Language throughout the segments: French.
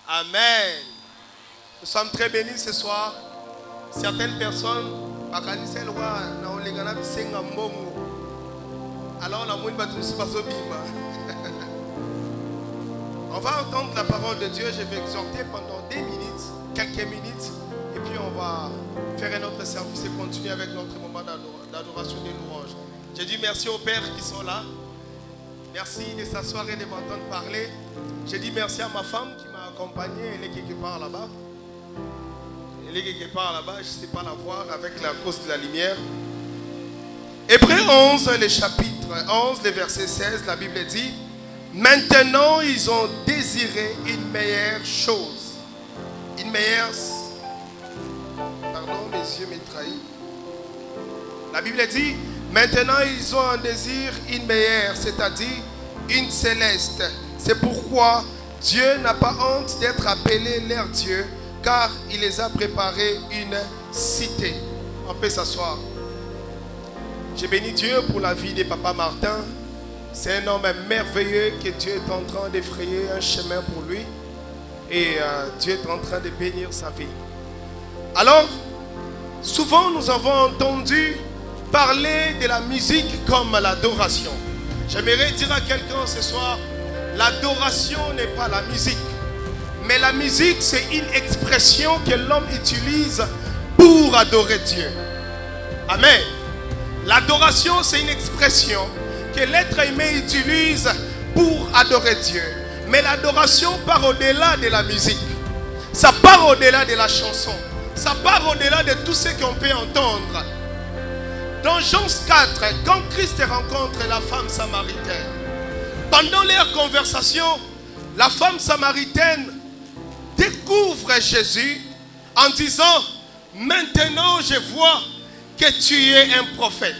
Amen. Nous sommes très bénis ce soir. Certaines personnes, alors on va entendre la parole de Dieu. Je vais exhorter pendant des minutes, quelques minutes, et puis on va faire un autre service et continuer avec notre moment d'adoration des louanges. Je dis merci aux pères qui sont là. Merci de s'asseoir et de m'entendre parler. Je dis merci à ma femme qui m'a accompagné. Elle est quelque part là-bas. Elle est quelque part là-bas. Je ne sais pas la voir avec la cause de la lumière. Hébreux 11, le chapitre 11, le verset 16, la Bible dit: maintenant ils ont désiré une meilleure chose. Une meilleure... Pardon, mes yeux me trahissent. La Bible dit: maintenant ils ont un désir une meilleure, c'est-à-dire une céleste. C'est pourquoi Dieu n'a pas honte d'être appelé leur Dieu, car il les a préparé une cité. On peut s'asseoir. J'ai béni Dieu pour la vie de Papa Martin. C'est un homme merveilleux que Dieu est en train d'effrayer un chemin pour lui. Et Dieu est en train de bénir sa vie. Alors, souvent nous avons entendu parler de la musique comme l'adoration. J'aimerais dire à quelqu'un ce soir, l'adoration n'est pas la musique. Mais la musique, c'est une expression que l'homme utilise pour adorer Dieu. Amen. L'adoration, c'est une expression que l'être aimé utilise pour adorer Dieu. Mais l'adoration part au-delà de la musique. Ça part au-delà de la chanson. Ça part au-delà de tout ce qu'on peut entendre. Dans Jean 4, quand Christ rencontre la femme samaritaine, pendant leur conversation, la femme samaritaine découvre Jésus en disant: maintenant je vois que tu es un prophète.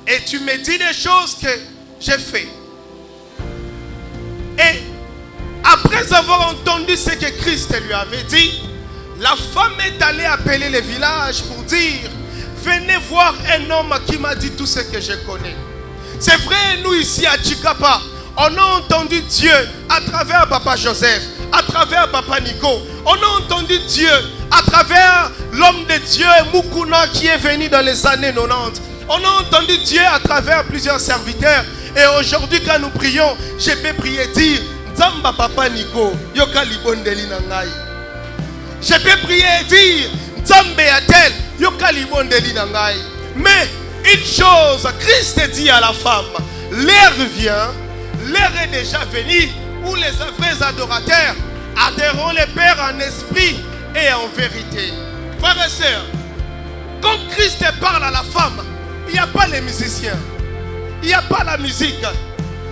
Et tu me dis des choses que j'ai fait. Et après avoir entendu ce que Christ lui avait dit, la femme est allée appeler le village pour dire: venez voir un homme qui m'a dit tout ce que je connais. C'est vrai, nous ici à Chikapa, on a entendu Dieu à travers Papa Joseph, à travers Papa Nico. On a entendu Dieu à travers l'homme de Dieu Mukuna qui est venu dans les années 90. On a entendu Dieu à travers plusieurs serviteurs. Et aujourd'hui quand nous prions, je peux prier dire: Nzamba Papa Nico, yoka libondeli nangai. Je peux prier et dire: Nzambe atel, yoka libondeli nangai. Mais une chose, Christ dit à la femme: l'heure vient, l'heure est déjà venue où les vrais adorateurs adoreront le Père en esprit et en vérité. Frères et sœurs, quand Christ parle à la femme, il n'y a pas les musiciens, il n'y a pas la musique,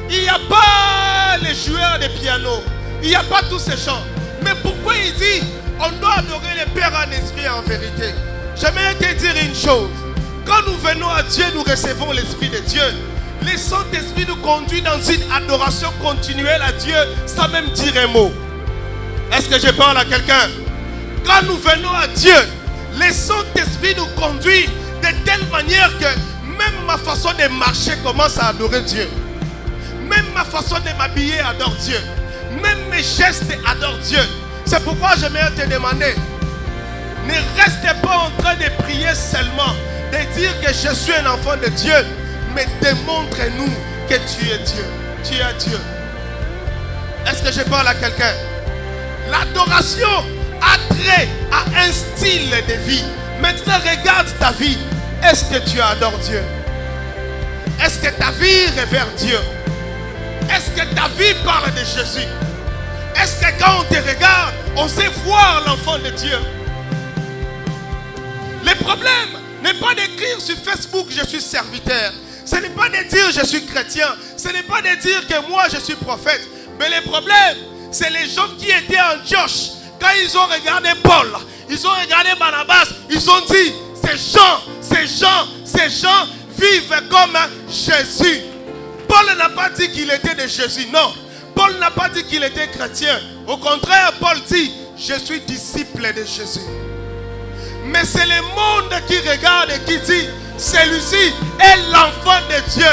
il n'y a pas les joueurs de piano, il n'y a pas tous ces chants. Mais pourquoi il dit on doit adorer le Père en esprit et en vérité? J'aimerais te dire une chose. Quand nous venons à Dieu, nous recevons l'Esprit de Dieu. Le Saint-Esprit nous conduit dans une adoration continuelle à Dieu sans même dire un mot. Est-ce que je parle à quelqu'un? Quand nous venons à Dieu, le Saint-Esprit nous conduit de telle manière que même ma façon de marcher commence à adorer Dieu. Même ma façon de m'habiller adore Dieu. Même mes gestes adorent Dieu. C'est pourquoi j'aimerais te demander, ne restez pas en train de prier seulement, de dire que je suis un enfant de Dieu, mais démontre-nous que tu es Dieu. Tu es Dieu. Est-ce que je parle à quelqu'un? L'adoration a trait à un style de vie. Maintenant, regarde ta vie. Est-ce que tu adores Dieu? Est-ce que ta vie révère Dieu? Est-ce que ta vie parle de Jésus? Est-ce que quand on te regarde, on sait voir l'enfant de Dieu? Le problème n'est pas d'écrire sur Facebook je suis serviteur. Ce n'est pas de dire je suis chrétien. Ce n'est pas de dire que moi je suis prophète. Mais le problème, c'est les gens qui étaient en Antioche. Quand ils ont regardé Paul, ils ont regardé Barnabas, ils ont dit ces gens vivent comme Jésus. Paul n'a pas dit qu'il était de Jésus, non. Paul n'a pas dit qu'il était chrétien. Au contraire, Paul dit je suis disciple de Jésus. Mais c'est le monde qui regarde et qui dit celui-ci est l'enfant de Dieu.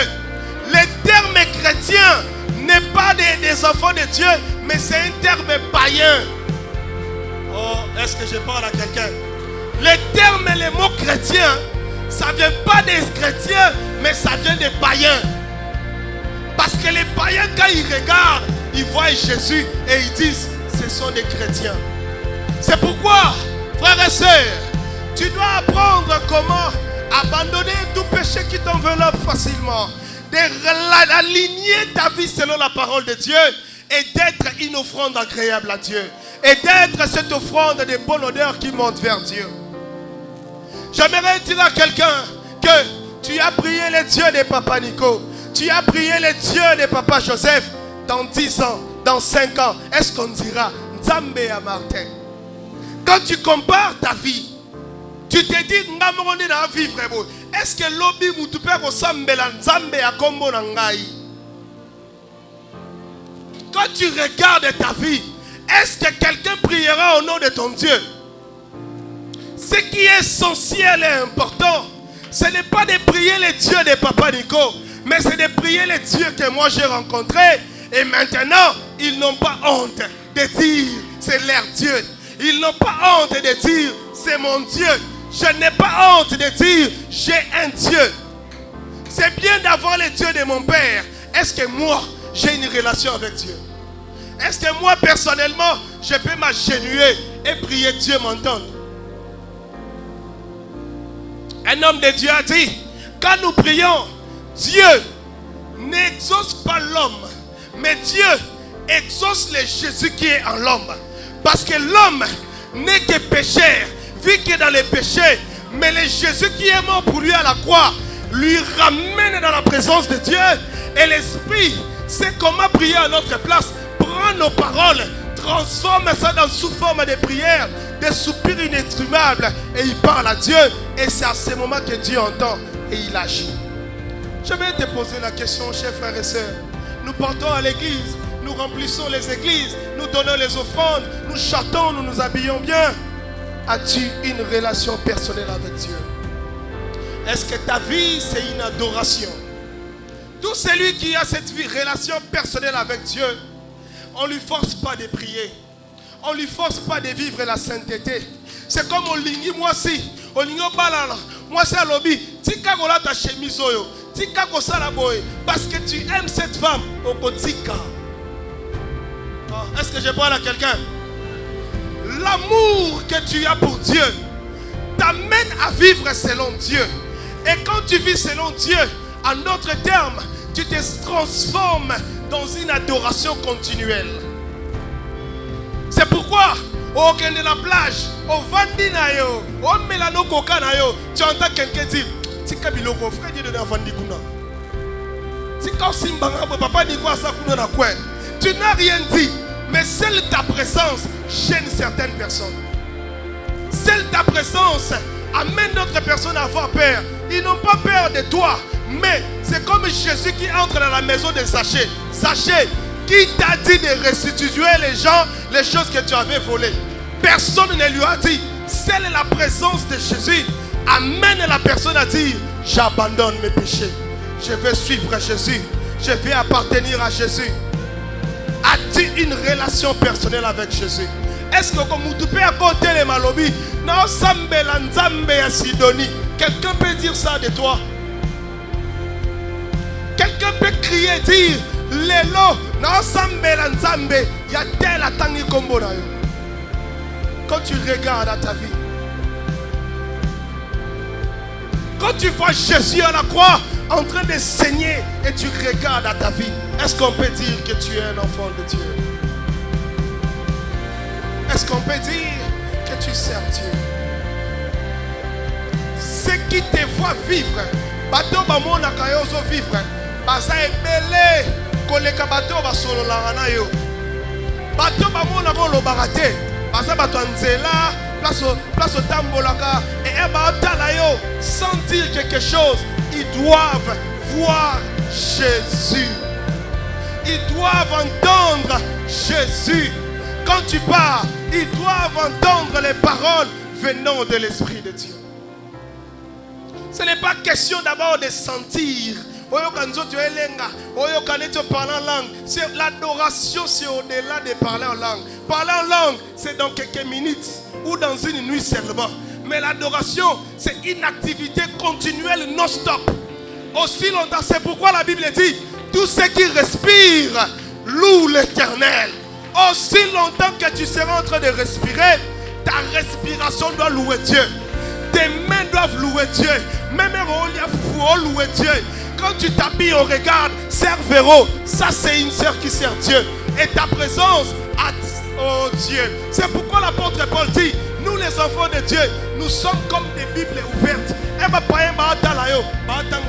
Le terme chrétien n'est pas des enfants de Dieu, mais c'est un terme païen. Oh, est-ce que je parle à quelqu'un? Les termes et les mots chrétiens, ça ne vient pas des chrétiens, mais ça vient des païens. Parce que les païens, quand ils regardent, ils voient Jésus et ils disent, ce sont des chrétiens. C'est pourquoi, frères et sœurs, tu dois apprendre comment abandonner tout péché qui t'enveloppe facilement, d'aligner ta vie selon la parole de Dieu et d'être une offrande agréable à Dieu et d'être cette offrande de bonne odeur qui monte vers Dieu. J'aimerais dire à quelqu'un que tu as prié les dieux de Papa Nico, tu as prié les dieux de Papa Joseph. Dans 10 ans, dans 5 ans, est-ce qu'on dira Nzambe à Martin? Quand tu compares ta vie, tu te dis Ngamorone na vivre. Est-ce que l'obi mutupe kosambela Nzambe ya kombo na ngai? Quand tu regardes ta vie, est-ce que quelqu'un priera au nom de ton Dieu? Ce qui est essentiel et important, ce n'est pas de prier les dieux de Papa Nico, mais c'est de prier les dieux que moi j'ai rencontrés. Et maintenant, ils n'ont pas honte de dire c'est leur Dieu. Ils n'ont pas honte de dire c'est mon Dieu. Je n'ai pas honte de dire j'ai un Dieu. C'est bien d'avoir les dieux de mon Père. Est-ce que moi, j'ai une relation avec Dieu? Est-ce que moi, personnellement, je peux m'agenouiller et prier Dieu m'entende? Un homme de Dieu a dit, quand nous prions, Dieu n'exauce pas l'homme, mais Dieu exauce le Jésus qui est en l'homme. Parce que l'homme n'est que pécheur, vit que dans les péchés. Mais le Jésus qui est mort pour lui à la croix lui ramène dans la présence de Dieu. Et l'Esprit sait comment prier à notre place. Prend nos paroles, transforme ça sous forme de prière, de soupirs inexprimables. Et il parle à Dieu. Et c'est à ce moment que Dieu entend et il agit. Je vais te poser la question, chers frères et sœurs. Nous partons à l'église, nous remplissons les églises, nous donnons les offrandes, nous chantons, nous nous habillons bien. As-tu une relation personnelle avec Dieu? Est-ce que ta vie, c'est une adoration? Tout celui qui a cette relation personnelle avec Dieu, on ne lui force pas de prier. On ne lui force pas de vivre la sainteté. C'est comme Olingi, moi aussi. Olingi Balala, moi c'est Alobi. Tika gola ta chemise oyo. Tika kosala boy. Parce que tu aimes cette femme. Okotika. Est-ce que je parle à quelqu'un? L'amour que tu as pour Dieu t'amène à vivre selon Dieu. Et quand tu vis selon Dieu, en d'autres termes, tu te transformes dans une adoration continuelle. C'est pourquoi au Kende la plage, au Vandinayo, au Melano Kokanayo, tu entends quelqu'un dire Tika biloko frère Dieu de Vandikuna. Tika Simbanga papa dit quoi ça kuna na quoi. Tu n'as rien dit, mais seule ta présence gêne certaines personnes. Seule ta présence amène d'autres personnes à avoir peur. Ils n'ont pas peur de toi, mais c'est comme Jésus qui entre dans la maison de Zachée. Zachée, qui t'a dit de restituer les gens les choses que tu avais volées? Personne ne lui a dit. Seule la présence de Jésus amène la personne à dire j'abandonne mes péchés, je vais suivre Jésus, je vais appartenir à Jésus. As-tu une relation personnelle avec Jésus? Est-ce que comme tu peux à côté les malobi, non sambela nzambe ya Sidonie, quelqu'un peut dire ça de toi? Quelqu'un peut crier, dire Lelo, non sambela nzambe ya tel atangi kombo na yo. Quand tu regardes à ta vie, quand tu vois Jésus à la croix en train de saigner et tu regardes à ta vie, est-ce qu'on peut dire que tu es un enfant de Dieu? Est-ce qu'on peut dire que tu sers Dieu? Ceux qui te voient vivre, bateau bamona kayozo vivre, baza ebele koleka bateau basolo lana yo. Bateau bamona ko lo barate, baza bato nzela, place au tambolaka et batala yo sans dire quelque chose. Ils doivent voir Jésus. Ils doivent entendre Jésus. Quand tu parles, ils doivent entendre les paroles venant de l'Esprit de Dieu. Ce n'est pas question d'abord de sentir L'adoration, c'est au-delà de parler en langue. Parler en langue, c'est dans quelques minutes ou dans une nuit seulement. Mais l'adoration, c'est une activité continuelle non-stop. Aussi longtemps, c'est pourquoi la Bible dit, tous ceux qui respirent louent l'Éternel. Aussi longtemps que tu seras en train de respirer, ta respiration doit louer Dieu. Tes mains doivent louer Dieu. Même louer Dieu. Quand tu t'habilles, on regarde, sœur Véro, ça c'est une sœur qui sert Dieu. Et ta présence, oh Dieu. C'est pourquoi l'apôtre Paul dit, nous les enfants de Dieu, nous sommes comme des Bibles ouvertes. Et ma païen va attendre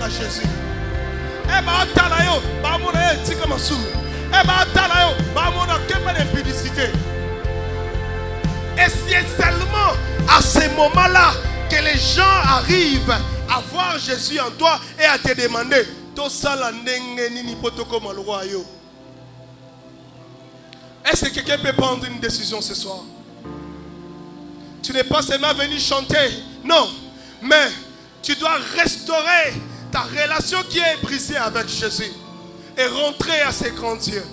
Jésus. Et ma attendre va mon tika masou. Et ma attendre va mon akema d'impudicité. Et c'est seulement à ce moment-là que les gens arrivent à voir Jésus en toi et à te demander est-ce que quelqu'un peut prendre une décision ce soir? Tu n'es pas seulement venu chanter, non, mais tu dois restaurer ta relation qui est brisée avec Jésus et rentrer à ses grands dieux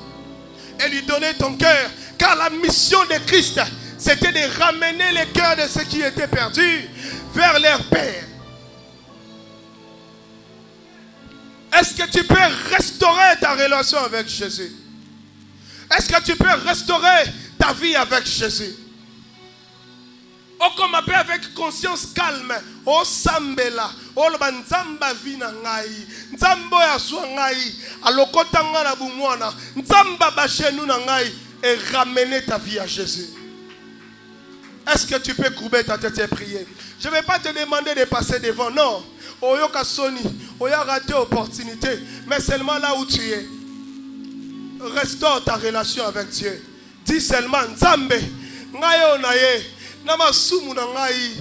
et lui donner ton cœur, car la mission de Christ, c'était de ramener les cœurs de ceux qui étaient perdus vers leur Père. Est-ce que tu peux restaurer ta relation avec Jésus? Est-ce que tu peux restaurer ta vie avec Jésus? Oh, comme appelle avec conscience calme. Oh, sambela. Oh, le banzamba vina ngai. Nzambo ya swa ngai. Alokota nga na bumwana. Nzamba bache nou na ngai. Et ramener ta vie à Jésus. Est-ce que tu peux courber ta tête et prier? Je ne vais pas te demander de passer devant. Non. Oyoka soni. Oya raté opportunité. Mais seulement là où tu es. Restaure ta relation avec Dieu. Dis seulement Nzambe. Ngayo naye. Namasumu na ngai.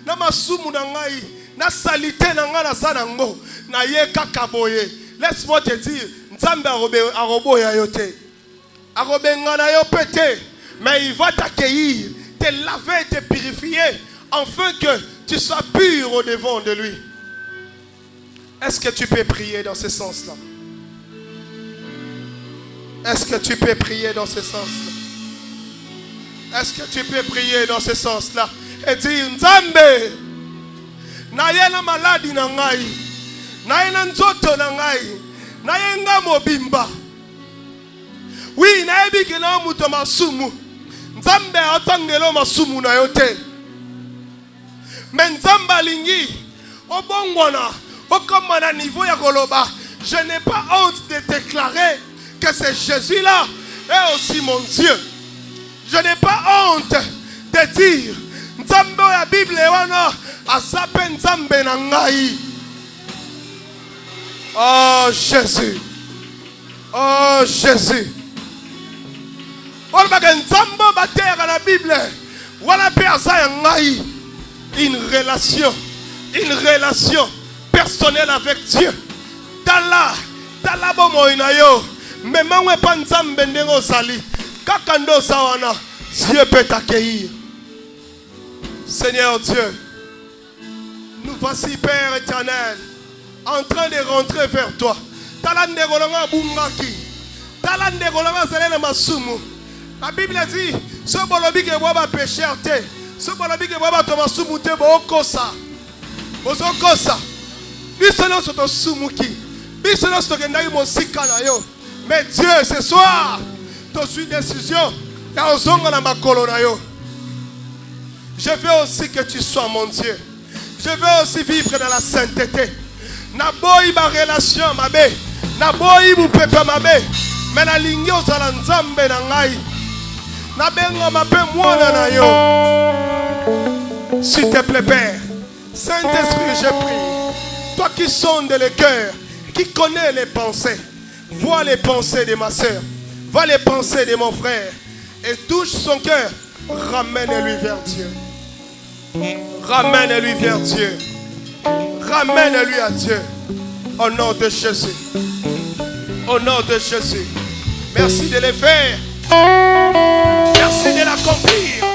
Namasumu na ngai. Na salite na nga na sanango. Na ye kakaboye. Laisse-moi te dire. Nzambe aroboya yote. Arobengana yo pete. Mais il va t'accueillir. Te laver, te purifier. Afin que tu sois pur au devant de lui. Est-ce que tu peux prier dans ce sens-là? Est-ce que tu peux prier dans ce sens-là? Est-ce que tu peux prier dans ce sens-là? Et dire, Nzambe, naye na maladi na ngai, naye na nzoto na ngai, naye nga mobimba. Oui, naye biki na muto masumu. Nzambe atangelo masumu na yote. Mais Nzambe alingi, obongwana, okomana niveau ya koloba. Je n'ai pas honte de déclarer que c'est Jésus-là est aussi mon Dieu. Je n'ai pas honte de dire Nzambe ya Bible wana asape Nzambe na ngai. Oh Jésus. Oh Jésus. On va dire Nzambe bater à la Bible. Wana pe asa ya ngai. Une relation personnelle avec Dieu. Tala bomo inayo. Mais mangwe pa Nzambe ndengo sali. Kakando sawana. Dieu peut t'accueillir. Seigneur Dieu, nous voici Père éternel, en train de rentrer vers toi. Talande golanga bungaki. Talande golanga zelena masumu. La Bible dit, ce bolobi ke boba pécheur te. Ce bolobi ke boba to masumu te bokosa. Bozokosa. Bisono soto sumuki. Bisono soto kendaki mosika na yo. Mais Dieu, ce soir, tu suis décision. Je veux aussi que tu sois mon Dieu. Je veux aussi vivre dans la sainteté. Naboyi ma relation mabe. Naboyi mu pepe mabe. Mais la ligne aux alanzambe na ngai. Nabenga mabe mwana na yo. S'il te plaît, Père. Saint-Esprit, je prie. Toi qui sondes le cœur, qui connais les pensées, vois les pensées de ma soeur, vois les pensées de mon frère. Et touche son cœur. Ramène-lui vers Dieu. Ramène-lui vers Dieu. Ramène-lui à Dieu. Au nom de Jésus. Au nom de Jésus. Merci de le faire. Merci de l'accomplir.